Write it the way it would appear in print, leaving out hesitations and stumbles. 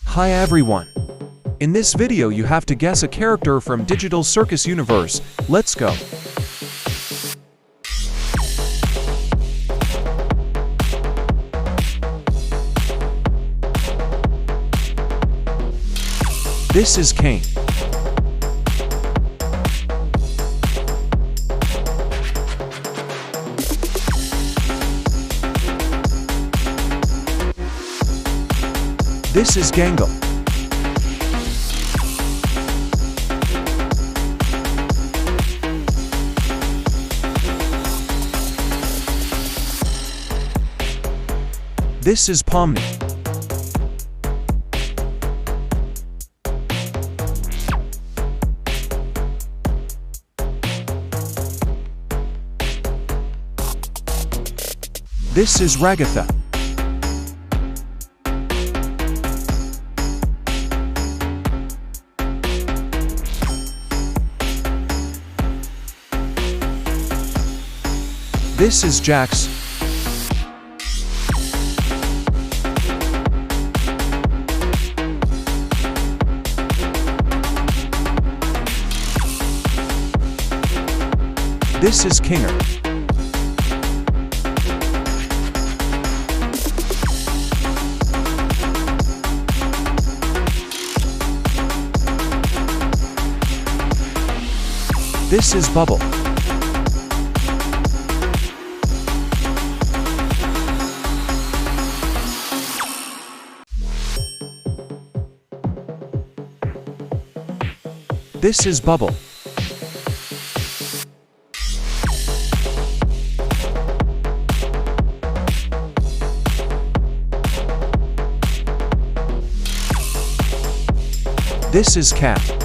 Hi everyone! In this video you have to guess a character from Digital Circus universe. Let's go! This is Kane. This is Gangle. This is Pomni. This is Ragatha. This is Jax. This is Kinger. This is Bubble. This is Bubble. This is Cat.